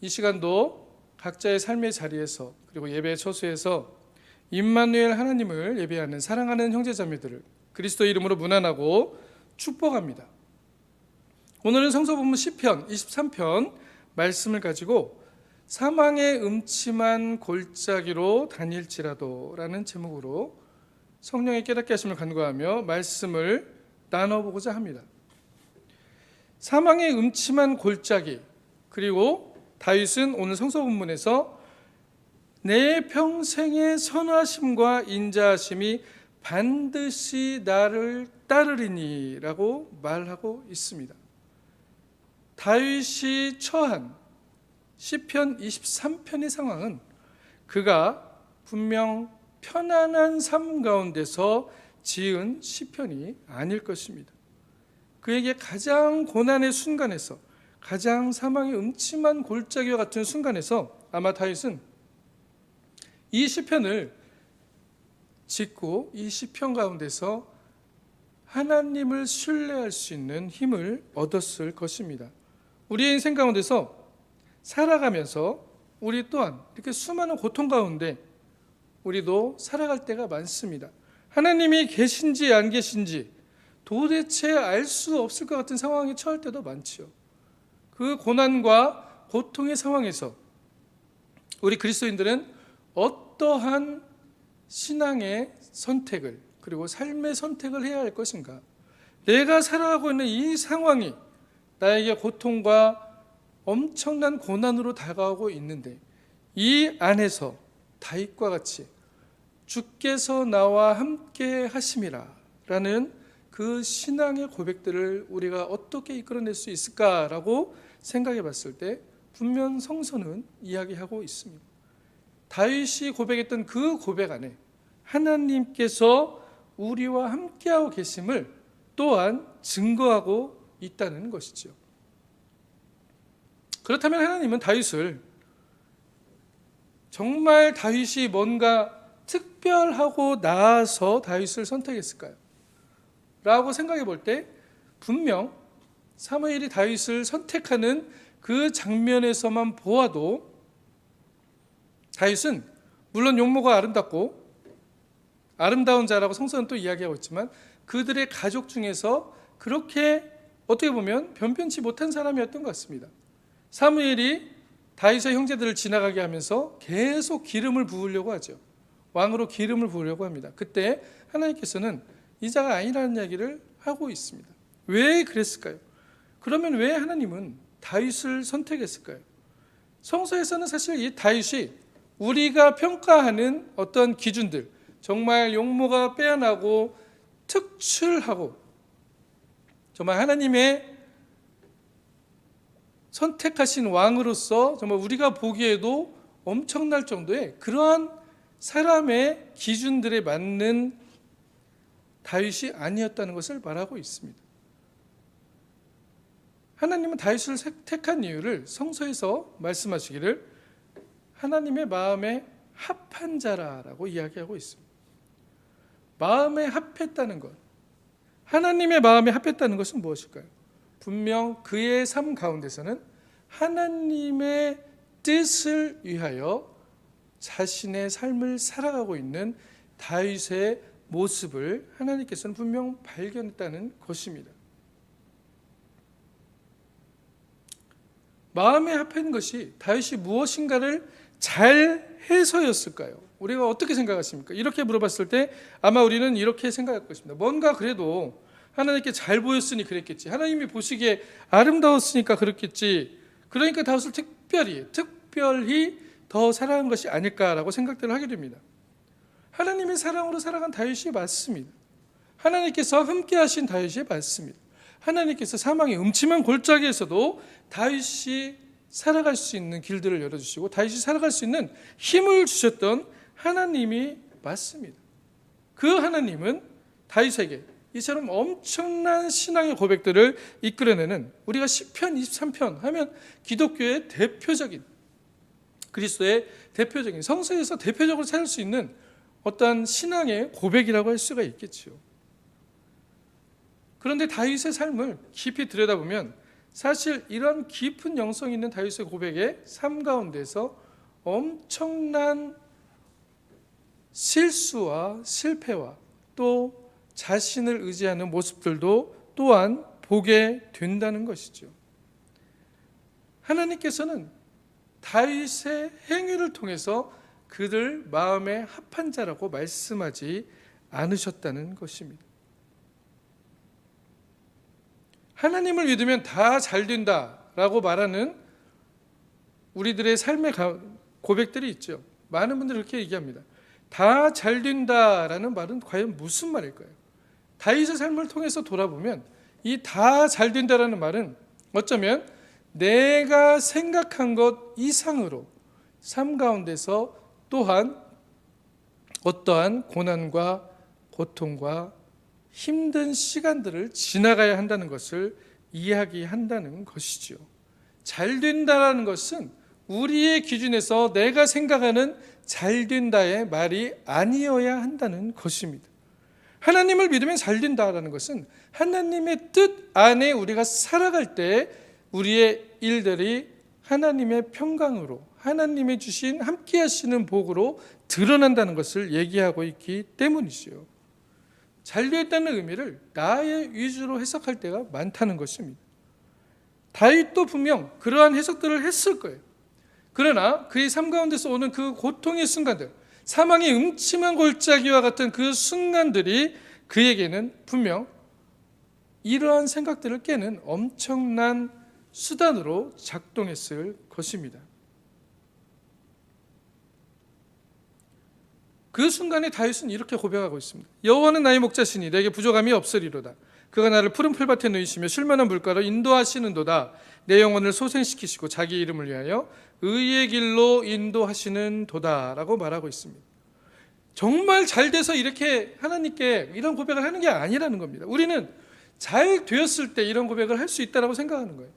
이 시간도 각자의 삶의 자리에서 그리고 예배 처소에서 임마누엘 하나님을 예배하는 사랑하는 형제자매들을 그리스도의 이름으로 문안하고 축복합니다. 오늘은 성서본문 시편 23편 말씀을 가지고 사망의 음침한 골짜기로 다닐지라도 라는 제목으로 성령의 깨닫게 하심을 간구하며 말씀을 나눠보고자 합니다. 사망의 음침한 골짜기, 그리고 다윗은 오늘 성서본문에서 내 평생의 선하심과 인자하심이 반드시 나를 따르리니 라고 말하고 있습니다. 다윗이 처한 시편 23편의 상황은 그가 분명 편안한 삶 가운데서 지은 시편이 아닐 것입니다. 그에게 가장 고난의 순간에서, 가장 사망의 음침한 골짜기와 같은 순간에서 아마 다윗은 이 시편을 짓고 이 시편 가운데서 하나님을 신뢰할 수 있는 힘을 얻었을 것입니다. 우리의 인생 가운데서 살아가면서 우리 또한 이렇게 수많은 고통 가운데 우리도 살아갈 때가 많습니다. 하나님이 계신지 안 계신지 도대체 알 수 없을 것 같은 상황에 처할 때도 많지요. 그 고난과 고통의 상황에서 우리 그리스도인들은 어떠한 신앙의 선택을 그리고 삶의 선택을 해야 할 것인가? 내가 살아가고 있는 이 상황이 나에게 고통과 엄청난 고난으로 다가오고 있는데 이 안에서 다윗과 같이 주께서 나와 함께 하심이라 라는 그 신앙의 고백들을 우리가 어떻게 이끌어낼 수 있을까라고 생각해 봤을 때 분명 성서는 이야기하고 있습니다. 다윗이 고백했던 그 고백 안에 하나님께서 우리와 함께하고 계심을 또한 증거하고 있다는 것이죠. 그렇다면 하나님은 다윗을 정말 다윗이 뭔가 특별하고 나아서 다윗을 선택했을까요? 라고 생각해 볼 때 분명 사무엘이 다윗을 선택하는 그 장면에서만 보아도 다윗은 물론 용모가 아름답고 아름다운 자라고 성서는 또 이야기하고 있지만 그들의 가족 중에서 그렇게 어떻게 보면 변변치 못한 사람이었던 것 같습니다. 사무엘이 다윗의 형제들을 지나가게 하면서 계속 기름을 부으려고 하죠. 왕으로 기름을 부으려고 합니다. 그때 하나님께서는 이 자가 아니라는 이야기를 하고 있습니다. 왜 그랬을까요? 그러면 왜 하나님은 다윗을 선택했을까요? 성서에서는 사실 이 다윗이 우리가 평가하는 어떤 기준들, 정말 용모가 빼어나고 특출하고 정말 하나님의 선택하신 왕으로서 정말 우리가 보기에도 엄청날 정도의 그러한 사람의 기준들에 맞는 다윗이 아니었다는 것을 말하고 있습니다. 하나님은 다윗을 택한 이유를 성서에서 말씀하시기를 하나님의 마음에 합한 자라라고 이야기하고 있습니다. 마음에 합했다는 것, 하나님의 마음에 합했다는 것은 무엇일까요? 분명 그의 삶 가운데서는 하나님의 뜻을 위하여 자신의 삶을 살아가고 있는 다윗의 모습을 하나님께서는 분명 발견했다는 것입니다. 마음에 합한 것이 다윗이 무엇인가를 잘 해서였을까요? 우리가 어떻게 생각하십니까? 이렇게 물어봤을 때 아마 우리는 이렇게 생각할 것입니다. 뭔가 그래도 하나님께 잘 보였으니 그랬겠지. 하나님이 보시기에 아름다웠으니까 그렇겠지. 그러니까 다윗을 특별히 더 사랑한 것이 아닐까라고 생각들을 하게 됩니다. 하나님의 사랑으로 살아간 다윗이 맞습니다. 하나님께서 함께 하신 다윗이 맞습니다. 하나님께서 사망의 음침한 골짜기에서도 다윗이 살아갈 수 있는 길들을 열어주시고 다윗이 살아갈 수 있는 힘을 주셨던 하나님이 맞습니다. 그 하나님은 다윗에게 이처럼 엄청난 신앙의 고백들을 이끌어내는 우리가 시편 23편 하면 기독교의 대표적인 그리스도의 대표적인 성서에서 대표적으로 찾을 수 있는 어떠한 신앙의 고백이라고 할 수가 있겠지요. 그런데 다윗의 삶을 깊이 들여다보면 사실 이런 깊은 영성 있는 다윗의 고백의 삶 가운데서 엄청난 실수와 실패와 또 자신을 의지하는 모습들도 또한 보게 된다는 것이죠. 하나님께서는 다윗의 행위를 통해서 그를 마음에 합한 자라고 말씀하지 않으셨다는 것입니다. 하나님을 믿으면 다 잘 된다라고 말하는 우리들의 삶의 고백들이 있죠. 많은 분들이 그렇게 얘기합니다. 다 잘 된다라는 말은 과연 무슨 말일까요? 다윗의 삶을 통해서 돌아보면 이 다 잘 된다라는 말은 어쩌면 내가 생각한 것 이상으로 삶 가운데서 또한 어떠한 고난과 고통과 힘든 시간들을 지나가야 한다는 것을 이야기한다는 것이죠. 잘 된다라는 것은 우리의 기준에서 내가 생각하는 잘 된다의 말이 아니어야 한다는 것입니다. 하나님을 믿으면 잘 된다라는 것은 하나님의 뜻 안에 우리가 살아갈 때 우리의 일들이 하나님의 평강으로 하나님이 주신 함께 하시는 복으로 드러난다는 것을 얘기하고 있기 때문이죠. 잘 되었다는 의미를 나의 위주로 해석할 때가 많다는 것입니다. 다윗도 분명 그러한 해석들을 했을 거예요. 그러나 그의 삶 가운데서 오는 그 고통의 순간들, 사망의 음침한 골짜기와 같은 그 순간들이 그에게는 분명 이러한 생각들을 깨는 엄청난 수단으로 작동했을 것입니다. 그 순간에 다윗은 이렇게 고백하고 있습니다. 여호와는 나의 목자시니 내게 부족함이 없으리로다. 그가 나를 푸른 풀밭에 누이시며 쉴만한 물가로 인도하시는도다. 내 영혼을 소생시키시고 자기 이름을 위하여 의의 길로 인도하시는 도다라고 말하고 있습니다. 정말 잘 돼서 이렇게 하나님께 이런 고백을 하는 게 아니라는 겁니다. 우리는 잘 되었을 때 이런 고백을 할 수 있다고 생각하는 거예요.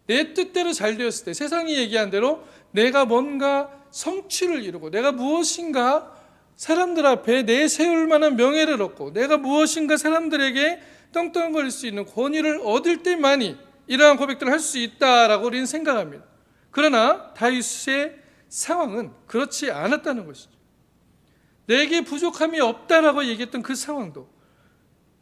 내 뜻대로 잘 되었을 때, 세상이 얘기한 대로 내가 뭔가 성취를 이루고 내가 무엇인가 사람들 앞에 내세울 만한 명예를 얻고 내가 무엇인가 사람들에게 떵떵거릴 수 있는 권위를 얻을 때만이 이러한 고백들을 할 수 있다라고 우리는 생각합니다. 그러나 다윗의 상황은 그렇지 않았다는 것이죠. 내게 부족함이 없다라고 얘기했던 그 상황도,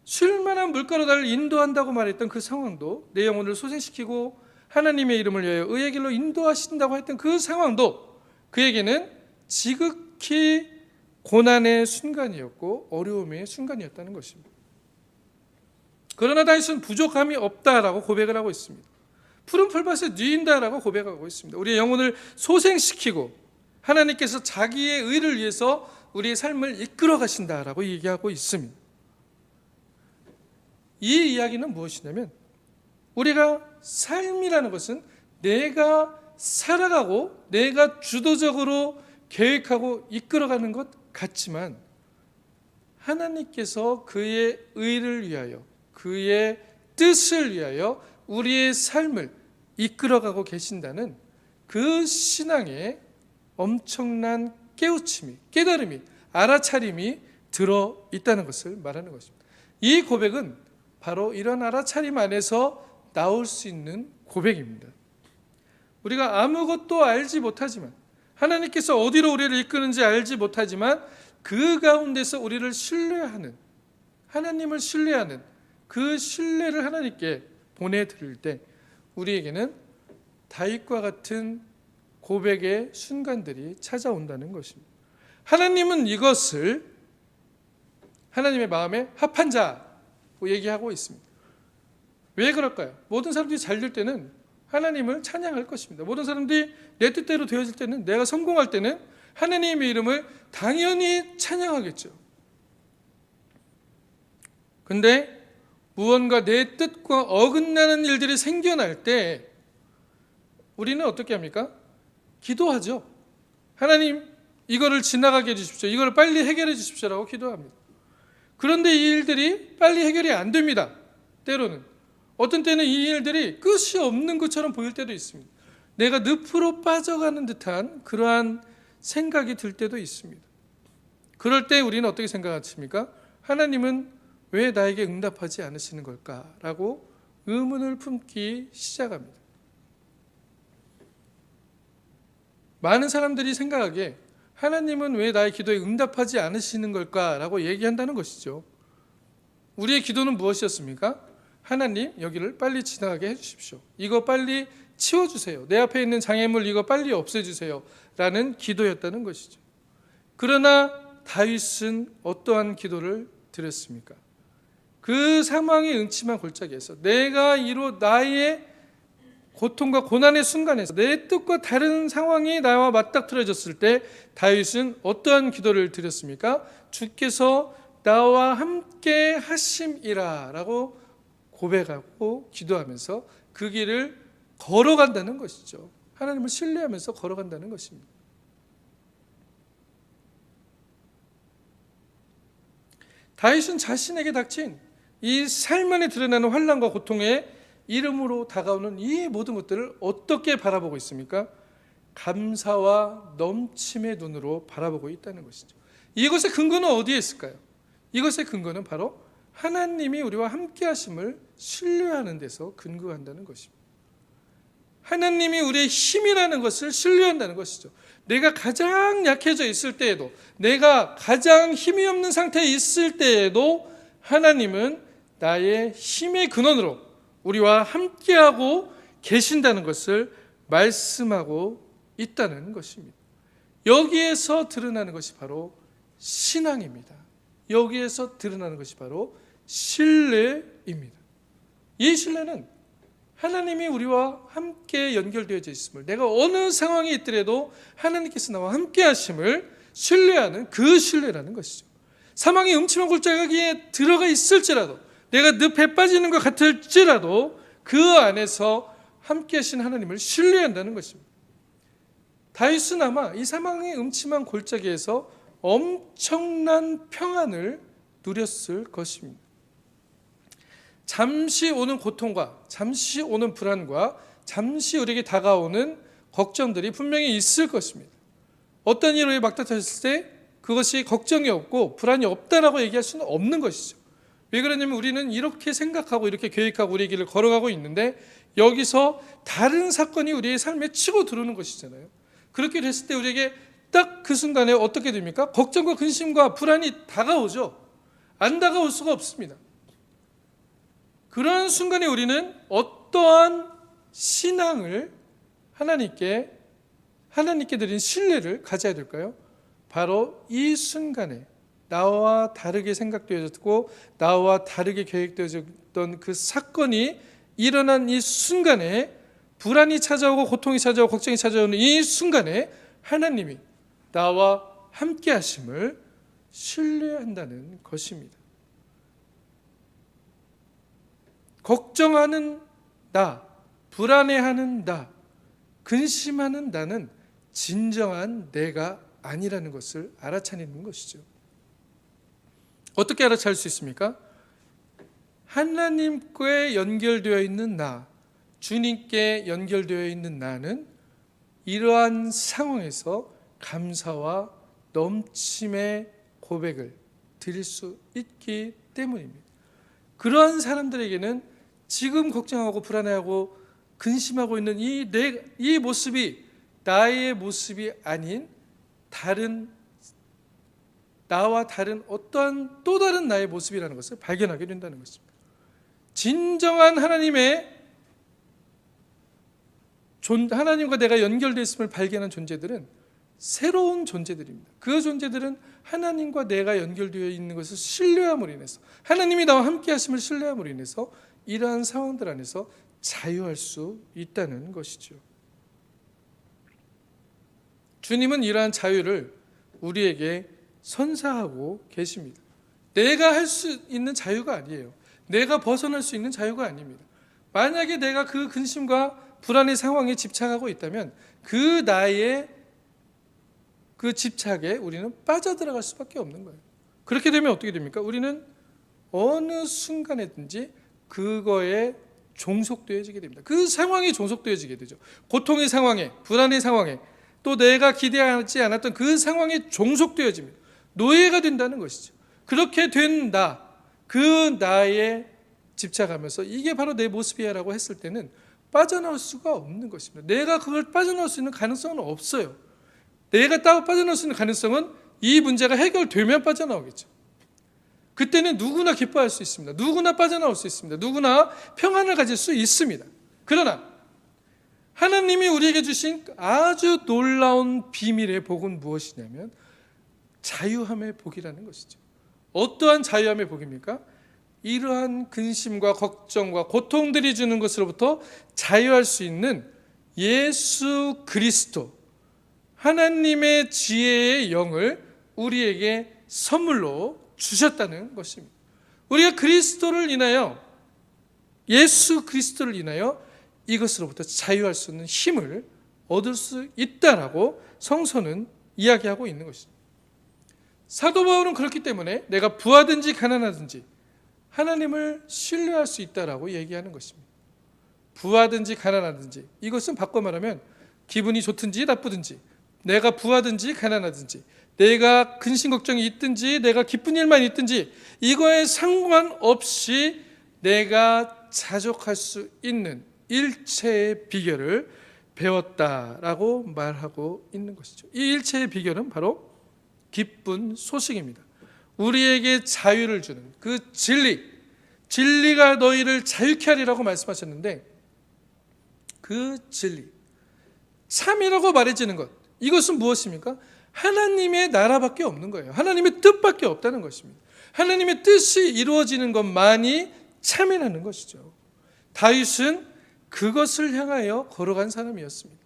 쉴만한 물가로 나를 인도한다고 말했던 그 상황도, 내 영혼을 소생시키고 하나님의 이름을 위하여 의의 길로 인도하신다고 했던 그 상황도 그에게는 지극히 고난의 순간이었고 어려움의 순간이었다는 것입니다. 그러나 다윗은 부족함이 없다라고 고백을 하고 있습니다. 푸른 풀밭에 누인다라고 고백하고 있습니다. 우리의 영혼을 소생시키고 하나님께서 자기의 의를 위해서 우리의 삶을 이끌어 가신다라고 얘기하고 있습니다. 이 이야기는 무엇이냐면 우리가 삶이라는 것은 내가 살아가고 내가 주도적으로 계획하고 이끌어가는 것 같지만 하나님께서 그의 의를 위하여 그의 뜻을 위하여 우리의 삶을 이끌어가고 계신다는 그 신앙에 엄청난 깨우침이, 깨달음이, 알아차림이 들어있다는 것을 말하는 것입니다. 이 고백은 바로 이런 알아차림 안에서 나올 수 있는 고백입니다. 우리가 아무것도 알지 못하지만 하나님께서 어디로 우리를 이끄는지 알지 못하지만 그 가운데서 우리를 신뢰하는, 하나님을 신뢰하는 그 신뢰를 하나님께 보내드릴 때 우리에게는 다윗과 같은 고백의 순간들이 찾아온다는 것입니다. 하나님은 이것을 하나님의 마음에 합한 자고 얘기하고 있습니다. 왜 그럴까요? 모든 사람들이 잘 될 때는 하나님을 찬양할 것입니다. 모든 사람들이 내 뜻대로 되어질 때는, 내가 성공할 때는 하나님의 이름을 당연히 찬양하겠죠. 근데 무언가 내 뜻과 어긋나는 일들이 생겨날 때 우리는 어떻게 합니까? 기도하죠. 하나님, 이거를 지나가게 해주십시오. 이걸 빨리 해결해 주십시오라고 기도합니다. 그런데 이 일들이 빨리 해결이 안 됩니다. 때로는. 어떤 때는 이 일들이 끝이 없는 것처럼 보일 때도 있습니다. 내가 늪으로 빠져가는 듯한 그러한 생각이 들 때도 있습니다. 그럴 때 우리는 어떻게 생각하십니까? 하나님은 왜 나에게 응답하지 않으시는 걸까라고 의문을 품기 시작합니다. 많은 사람들이 생각하기에 하나님은 왜 나의 기도에 응답하지 않으시는 걸까라고 얘기한다는 것이죠. 우리의 기도는 무엇이었습니까? 하나님, 여기를 빨리 지나가게 해주십시오. 이거 빨리 치워주세요. 내 앞에 있는 장애물 이거 빨리 없애주세요. 라는 기도였다는 것이죠. 그러나 다윗은 어떠한 기도를 드렸습니까? 그 상황의 음침한 골짜기에서 내가 나의 고통과 고난의 순간에서 내 뜻과 다른 상황이 나와 맞닥뜨려졌을 때 다윗은 어떠한 기도를 드렸습니까? 주께서 나와 함께 하심이라 라고 고백하고 기도하면서 그 길을 걸어간다는 것이죠. 하나님을 신뢰하면서 걸어간다는 것입니다. 다윗은 자신에게 닥친 이 삶 안에 드러나는 환난과 고통에 이름으로 다가오는 이 모든 것들을 어떻게 바라보고 있습니까? 감사와 넘침의 눈으로 바라보고 있다는 것이죠. 이것의 근거는 어디에 있을까요? 이것의 근거는 바로 하나님이 우리와 함께 하심을 신뢰하는 데서 근거한다는 것입니다. 하나님이 우리의 힘이라는 것을 신뢰한다는 것이죠. 내가 가장 약해져 있을 때에도, 내가 가장 힘이 없는 상태에 있을 때에도 하나님은 나의 힘의 근원으로 우리와 함께하고 계신다는 것을 말씀하고 있다는 것입니다. 여기에서 드러나는 것이 바로 신앙입니다. 여기에서 드러나는 것이 바로 신뢰입니다. 이 신뢰는 하나님이 우리와 함께 연결되어져 있음을, 내가 어느 상황에 있더라도 하나님께서 나와 함께 하심을 신뢰하는 그 신뢰라는 것이죠. 사망의 음침한 골짜기에 들어가 있을지라도, 내가 늪에 빠지는 것 같을지라도 그 안에서 함께 하신 하나님을 신뢰한다는 것입니다. 다윗은 아마 이 사망의 음침한 골짜기에서 엄청난 평안을 누렸을 것입니다. 잠시 오는 고통과 잠시 오는 불안과 잠시 우리에게 다가오는 걱정들이 분명히 있을 것입니다. 어떤 일로 맞닥뜨렸을 때 그것이 걱정이 없고 불안이 없다라고 얘기할 수는 없는 것이죠. 왜 그러냐면 우리는 이렇게 생각하고 이렇게 계획하고 우리의 길을 걸어가고 있는데 여기서 다른 사건이 우리의 삶에 치고 들어오는 것이잖아요. 그렇게 됐을 때 우리에게 딱 그 순간에 어떻게 됩니까? 걱정과 근심과 불안이 다가오죠. 안 다가올 수가 없습니다. 그런 순간에 우리는 어떠한 신앙을 하나님께 드린 신뢰를 가져야 될까요? 바로 이 순간에 나와 다르게 생각되어졌고 나와 다르게 계획되어졌던 그 사건이 일어난 이 순간에 불안이 찾아오고 고통이 찾아오고 걱정이 찾아오는 이 순간에 하나님이 나와 함께 하심을 신뢰한다는 것입니다. 걱정하는 나, 불안해하는 나, 근심하는 나는 진정한 내가 아니라는 것을 알아차리는 것이죠. 어떻게 알아차릴 수 있습니까? 하나님께 연결되어 있는 나, 주님께 연결되어 있는 나는 이러한 상황에서 감사와 넘침의 고백을 드릴 수 있기 때문입니다. 그러한 사람들에게는 지금 걱정하고 불안해하고 근심하고 있는 이 모습이 나의 모습이 아닌 나와 다른 어떠한 또 다른 나의 모습이라는 것을 발견하게 된다는 것입니다. 진정한 하나님과 내가 연결되어 있음을 발견한 존재들은 새로운 존재들입니다. 그 존재들은 하나님과 내가 연결되어 있는 것을 신뢰함으로 인해서, 하나님이 나와 함께 하심을 신뢰함으로 인해서 이러한 상황들 안에서 자유할 수 있다는 것이죠. 주님은 이러한 자유를 우리에게 선사하고 계십니다. 내가 할 수 있는 자유가 아니에요. 내가 벗어날 수 있는 자유가 아닙니다. 만약에 내가 그 근심과 불안의 상황에 집착하고 있다면 그 나의 그 집착에 우리는 빠져들어갈 수밖에 없는 거예요. 그렇게 되면 어떻게 됩니까? 우리는 어느 순간에든지 그거에 종속되어지게 됩니다. 그 상황이 종속되어지게 되죠. 고통의 상황에, 불안의 상황에, 또 내가 기대하지 않았던 그 상황에 종속되어집니다. 노예가 된다는 것이죠. 그렇게 된 나, 그 나의 집착하면서 이게 바로 내 모습이야 라고 했을 때는 빠져나올 수가 없는 것입니다. 내가 그걸 빠져나올 수 있는 가능성은 없어요. 내가 따로 빠져나올 수 있는 가능성은 이 문제가 해결되면 빠져나오겠죠. 그때는 누구나 기뻐할 수 있습니다. 누구나 빠져나올 수 있습니다. 누구나 평안을 가질 수 있습니다. 그러나 하나님이 우리에게 주신 아주 놀라운 비밀의 복은 무엇이냐면 자유함의 복이라는 것이죠. 어떠한 자유함의 복입니까? 이러한 근심과 걱정과 고통들이 주는 것으로부터 자유할 수 있는 예수 그리스도, 하나님의 지혜의 영을 우리에게 선물로 주셨다는 것입니다. 우리가 그리스도를 인하여, 예수 그리스도를 인하여 이것으로부터 자유할 수 있는 힘을 얻을 수 있다라고 성서는 이야기하고 있는 것입니다. 사도 바울은 그렇기 때문에 내가 부하든지 가난하든지 하나님을 신뢰할 수 있다라고 얘기하는 것입니다. 부하든지 가난하든지, 이것은 바꿔 말하면 기분이 좋든지 나쁘든지, 내가 부하든지 가난하든지, 내가 근심 걱정이 있든지 내가 기쁜 일만 있든지 이거에 상관없이 내가 자족할 수 있는 일체의 비결을 배웠다라고 말하고 있는 것이죠. 이 일체의 비결은 바로 기쁜 소식입니다. 우리에게 자유를 주는 그 진리가 너희를 자유케 하리라고 말씀하셨는데, 그 진리, 참이라고 말해지는 것, 이것은 무엇입니까? 하나님의 나라밖에 없는 거예요. 하나님의 뜻밖에 없다는 것입니다. 하나님의 뜻이 이루어지는 것만이 참이라는 것이죠. 다윗은 그것을 향하여 걸어간 사람이었습니다.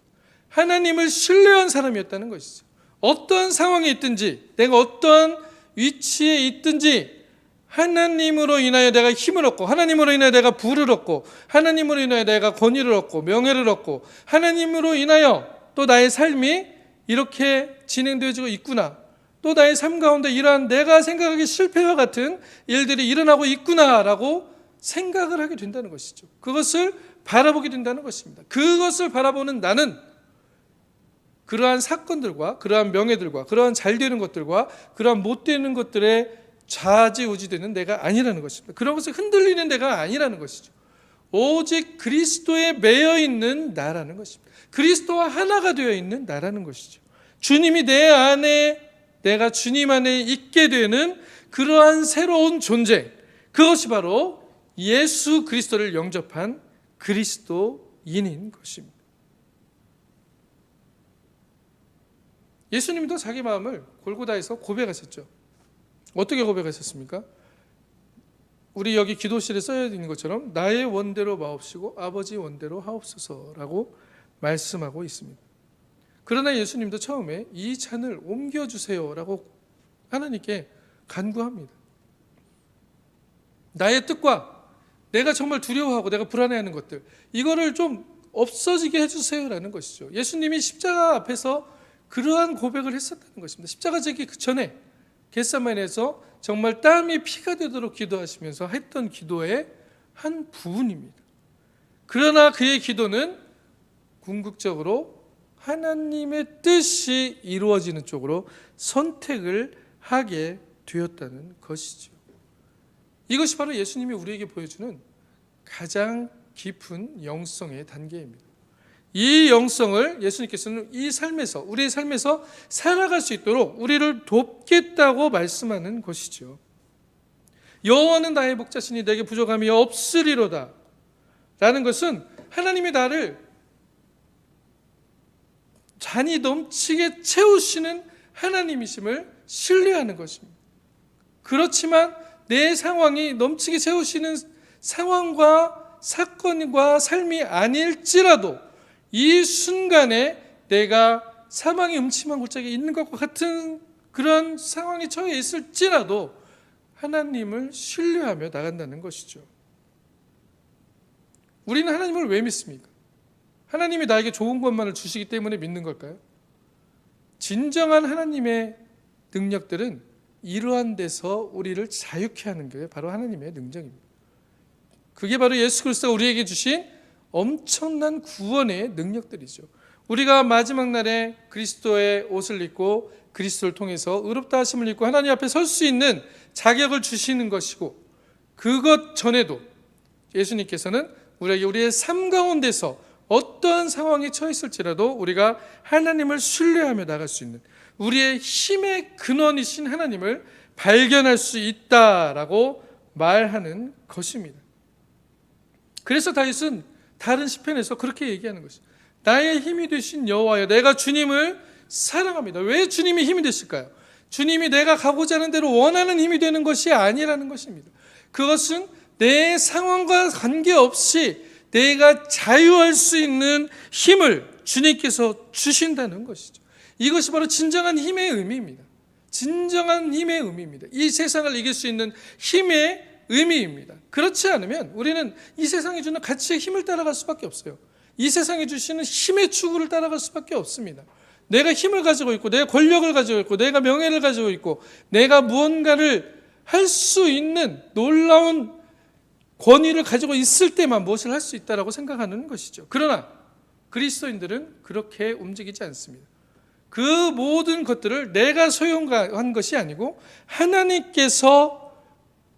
하나님을 신뢰한 사람이었다는 것이죠. 어떠한 상황에 있든지, 내가 어떠한 위치에 있든지 하나님으로 인하여 내가 힘을 얻고, 하나님으로 인하여 내가 부를 얻고, 하나님으로 인하여 내가 권위를 얻고 명예를 얻고, 하나님으로 인하여 또 나의 삶이 이렇게 진행되어지고 있구나, 또 나의 삶 가운데 이러한 내가 생각하기 실패와 같은 일들이 일어나고 있구나라고 생각을 하게 된다는 것이죠. 그것을 바라보게 된다는 것입니다. 그것을 바라보는 나는 그러한 사건들과 그러한 명예들과 그러한 잘 되는 것들과 그러한 못 되는 것들에 좌지우지되는 내가 아니라는 것입니다. 그런 것에 흔들리는 내가 아니라는 것이죠. 오직 그리스도에 매여 있는 나라는 것입니다. 그리스도와 하나가 되어 있는 나라는 것이죠. 주님이 내 안에, 내가 주님 안에 있게 되는 그러한 새로운 존재, 그것이 바로 예수 그리스도를 영접한 그리스도인인 것입니다. 예수님도 자기 마음을 골고다에서 고백하셨죠. 어떻게 고백하셨습니까? 우리 여기 기도실에 써져 있는 것처럼 나의 원대로 마옵시고 아버지 원대로 하옵소서라고 말씀하고 있습니다. 그러나 예수님도 처음에 이 잔을 옮겨주세요라고 하나님께 간구합니다. 나의 뜻과 내가 정말 두려워하고 내가 불안해하는 것들, 이거를 좀 없어지게 해주세요라는 것이죠. 예수님이 십자가 앞에서 그러한 고백을 했었다는 것입니다. 십자가 지기 그 전에 겟세마네에서 정말 땀이 피가 되도록 기도하시면서 했던 기도의 한 부분입니다. 그러나 그의 기도는 궁극적으로 하나님의 뜻이 이루어지는 쪽으로 선택을 하게 되었다는 것이죠. 이것이 바로 예수님이 우리에게 보여주는 가장 깊은 영성의 단계입니다. 이 영성을 예수님께서는 이 삶에서, 우리의 삶에서 살아갈 수 있도록 우리를 돕겠다고 말씀하는 것이죠. 여호와는 나의 목자시니 내게 부족함이 없으리로다 라는 것은 하나님이 나를 잔이 넘치게 채우시는 하나님이심을 신뢰하는 것입니다. 그렇지만 내 상황이 넘치게 채우시는 상황과 사건과 삶이 아닐지라도 이 순간에 내가 사망의 음침한 골짜기에 있는 것과 같은 그런 상황에 처해 있을지라도 하나님을 신뢰하며 나간다는 것이죠. 우리는 하나님을 왜 믿습니까? 하나님이 나에게 좋은 것만을 주시기 때문에 믿는 걸까요? 진정한 하나님의 능력들은 이러한 데서 우리를 자유케 하는 게 바로 하나님의 능력입니다. 그게 바로 예수 그리스도가 우리에게 주신 엄청난 구원의 능력들이죠. 우리가 마지막 날에 그리스도의 옷을 입고 그리스도를 통해서 의롭다 하심을 입고 하나님 앞에 설 수 있는 자격을 주시는 것이고, 그것 전에도 예수님께서는 우리에게 우리의 삶 가운데서 어떠한 상황에 처했을지라도 우리가 하나님을 신뢰하며 나갈 수 있는 우리의 힘의 근원이신 하나님을 발견할 수 있다라고 말하는 것입니다. 그래서 다윗은 다른 시편에서 그렇게 얘기하는 것이죠. 나의 힘이 되신 여호와여, 내가 주님을 사랑합니다. 왜 주님이 힘이 되실까요? 주님이 내가 가고자 하는 대로 원하는 힘이 되는 것이 아니라는 것입니다. 그것은 내 상황과 관계없이 내가 자유할 수 있는 힘을 주님께서 주신다는 것이죠. 이것이 바로 진정한 힘의 의미입니다. 진정한 힘의 의미입니다. 이 세상을 이길 수 있는 힘의 의미입니다. 그렇지 않으면 우리는 이 세상이 주는 가치의 힘을 따라갈 수밖에 없어요. 이 세상이 주시는 힘의 추구를 따라갈 수밖에 없습니다. 내가 힘을 가지고 있고, 내가 권력을 가지고 있고, 내가 명예를 가지고 있고, 내가 무언가를 할 수 있는 놀라운 권위를 가지고 있을 때만 무엇을 할 수 있다라고 생각하는 것이죠. 그러나 그리스도인들은 그렇게 움직이지 않습니다. 그 모든 것들을 내가 소유한 것이 아니고 하나님께서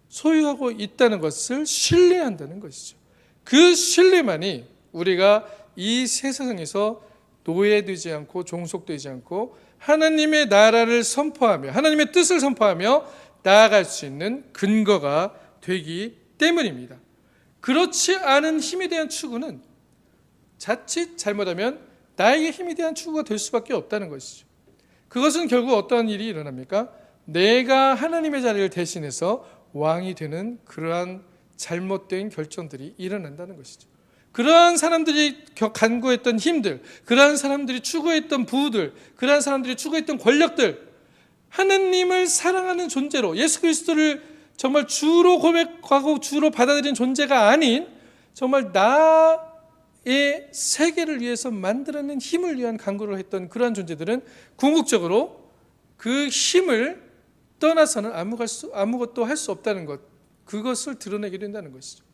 소유하고 있다는 것을 신뢰한다는 것이죠. 그 신뢰만이 우리가 이 세상에서 노예되지 않고 종속되지 않고 하나님의 나라를 선포하며 하나님의 뜻을 선포하며 나아갈 수 있는 근거가 되기 때문입니다. 그렇지 않은 힘에 대한 추구는 자칫 잘못하면 나에게 힘에 대한 추구가 될 수밖에 없다는 것이죠. 그것은 결국 어떠한 일이 일어납니까? 내가 하나님의 자리를 대신해서 왕이 되는 그러한 잘못된 결정들이 일어난다는 것이죠. 그러한 사람들이 간구했던 힘들, 그러한 사람들이 추구했던 부들, 그러한 사람들이 추구했던 권력들, 하나님을 사랑하는 존재로 예수 그리스도를 정말 주로 고백하고 주로 받아들인 존재가 아닌 정말 나의 세계를 위해서 만들어낸 힘을 위한 간구를 했던 그러한 존재들은 궁극적으로 그 힘을 떠나서는 아무것도 할 수 없다는 것, 그것을 드러내게 된다는 것이죠.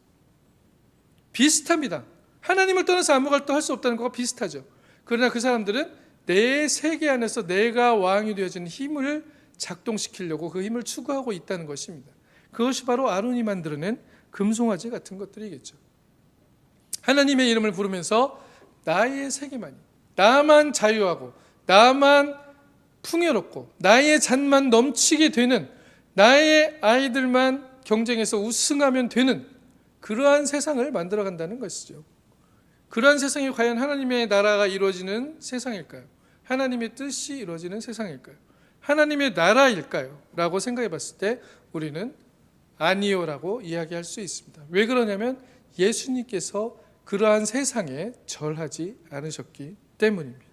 비슷합니다. 하나님을 떠나서 아무것도 할 수 없다는 것과 비슷하죠. 그러나 그 사람들은 내 세계 안에서 내가 왕이 되어지는 힘을 작동시키려고 그 힘을 추구하고 있다는 것입니다. 그것이 바로 아론이 만들어낸 금송아지 같은 것들이겠죠. 하나님의 이름을 부르면서 나의 세계만이, 나만 자유하고 나만 풍요롭고 나의 잔만 넘치게 되는, 나의 아이들만 경쟁에서 우승하면 되는 그러한 세상을 만들어간다는 것이죠. 그러한 세상이 과연 하나님의 나라가 이루어지는 세상일까요? 하나님의 뜻이 이루어지는 세상일까요? 하나님의 나라일까요? 라고 생각해 봤을 때 우리는 아니요라고 이야기할 수 있습니다. 왜 그러냐면 예수님께서 그러한 세상에 절하지 않으셨기 때문입니다.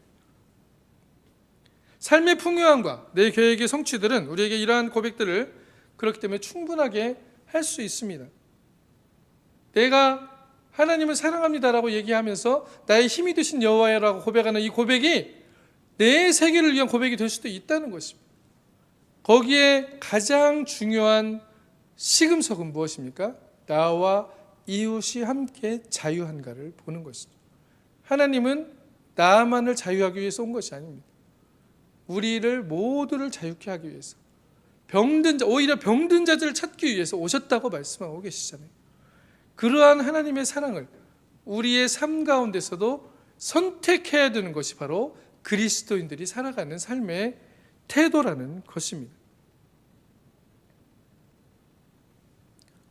삶의 풍요함과 내 계획의 성취들은 우리에게 이러한 고백들을 그렇기 때문에 충분하게 할 수 있습니다. 내가 하나님을 사랑합니다라고 얘기하면서 나의 힘이 되신 여호와라고 고백하는 이 고백이 내 세계를 위한 고백이 될 수도 있다는 것입니다. 거기에 가장 중요한 시금석은 무엇입니까? 나와 이웃이 함께 자유한가를 보는 것이죠. 하나님은 나만을 자유하기 위해서 온 것이 아닙니다. 우리를 모두를 자유케 하기 위해서, 오히려 병든 자들을 찾기 위해서 오셨다고 말씀하고 계시잖아요. 그러한 하나님의 사랑을 우리의 삶 가운데서도 선택해야 되는 것이 바로 그리스도인들이 살아가는 삶의 태도라는 것입니다.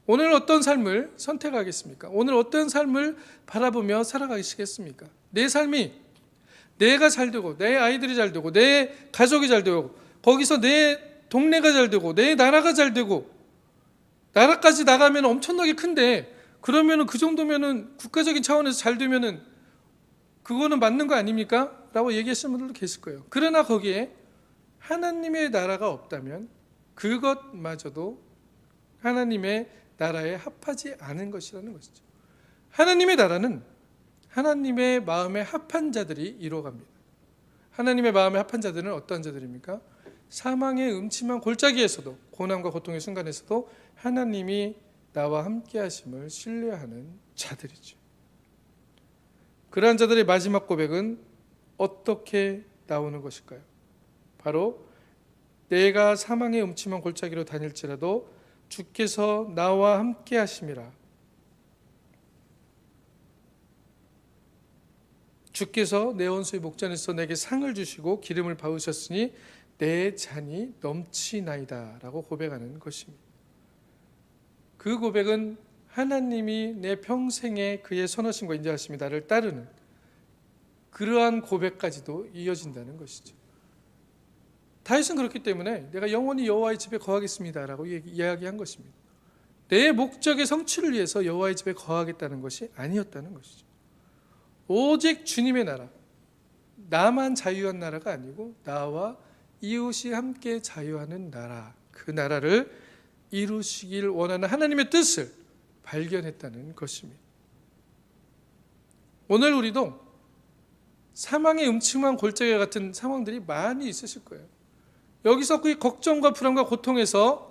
오늘 어떤 삶을 선택하겠습니까? 오늘 어떤 삶을 바라보며 살아가시겠습니까? 내 삶이 내가 잘 되고 내 아이들이 잘 되고 내 가족이 잘 되고 거기서 내 동네가 잘 되고 내 나라가 잘 되고, 나라까지 나가면 엄청나게 큰데 그러면은 그 정도면은 국가적인 차원에서 잘 되면은 그거는 맞는 거 아닙니까? 라고 얘기하시는 분들도 계실 거예요. 그러나 거기에 하나님의 나라가 없다면 그것마저도 하나님의 나라에 합하지 않은 것이라는 것이죠. 하나님의 나라는 하나님의 마음에 합한 자들이 이루어갑니다. 하나님의 마음에 합한 자들은 어떤 자들입니까? 사망의 음침한 골짜기에서도, 고난과 고통의 순간에서도 하나님이 나와 함께 하심을 신뢰하는 자들이죠. 그러한 자들의 마지막 고백은 어떻게 나오는 것일까요? 바로 내가 사망의 음침한 골짜기로 다닐지라도 주께서 나와 함께 하심이라. 주께서 내 원수의 목전에서 내게 상을 주시고 기름을 바우셨으니 내 잔이 넘치나이다 라고 고백하는 것입니다. 그 고백은 하나님이 내 평생에 그의 선하심과 인자하심이 나를 따르는 그러한 고백까지도 이어진다는 것이죠. 다윗은 그렇기 때문에 내가 영원히 여호와의 집에 거하겠습니다 라고 이야기한 것입니다. 내 목적의 성취를 위해서 여호와의 집에 거하겠다는 것이 아니었다는 것이죠. 오직 주님의 나라, 나만 자유한 나라가 아니고 나와 이웃이 함께 자유하는 나라, 그 나라를 이루시길 원하는 하나님의 뜻을 발견했다는 것입니다. 오늘 우리도 사망의 음침한 골짜기 같은 상황들이 많이 있으실 거예요. 여기서 그 걱정과 불안과 고통에서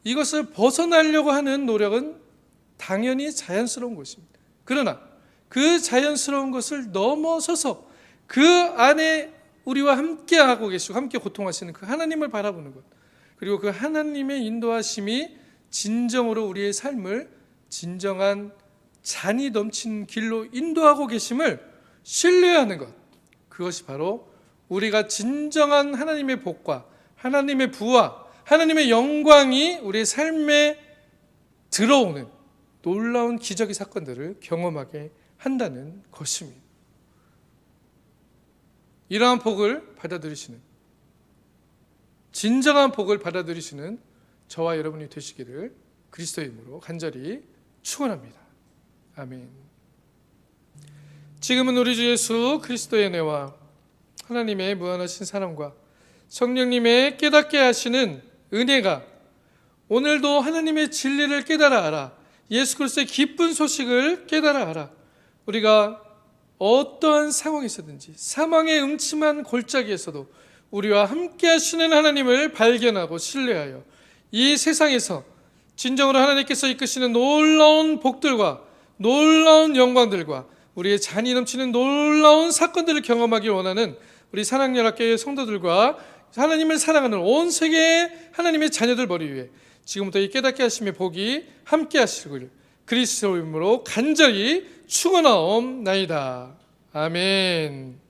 이것을 벗어나려고 하는 노력은 당연히 자연스러운 것입니다. 그러나 그 자연스러운 것을 넘어서서 그 안에 우리와 함께하고 계시고 함께 고통하시는 그 하나님을 바라보는 것, 그리고 그 하나님의 인도하심이 진정으로 우리의 삶을 진정한 잔이 넘치는 길로 인도하고 계심을 신뢰하는 것, 그것이 바로 우리가 진정한 하나님의 복과 하나님의 부와 하나님의 영광이 우리의 삶에 들어오는 놀라운 기적의 사건들을 경험하게 한다는 것입니다. 이러한 복을 받아들이시는, 진정한 복을 받아들이시는 저와 여러분이 되시기를 그리스도의 이름으로 간절히 축원합니다. 아멘. 지금은 우리 주 예수 그리스도의 은혜와 하나님의 무한하신 사랑과 성령님의 깨닫게 하시는 은혜가 오늘도 하나님의 진리를 깨달아 알아, 예수 그리스도의 기쁜 소식을 깨달아 알아, 우리가 어떠한 상황에서든지 사망의 음침한 골짜기에서도 우리와 함께 하시는 하나님을 발견하고 신뢰하여 이 세상에서 진정으로 하나님께서 이끄시는 놀라운 복들과 놀라운 영광들과 우리의 잔이 넘치는 놀라운 사건들을 경험하기 원하는 우리 사랑연합교회 성도들과 하나님을 사랑하는 온 세계의 하나님의 자녀들 머리 위에 지금부터 이 깨닫게 하심의 복이 함께 하시길 그리스도 이름으로 간절히 축원하옵나이다. 아멘.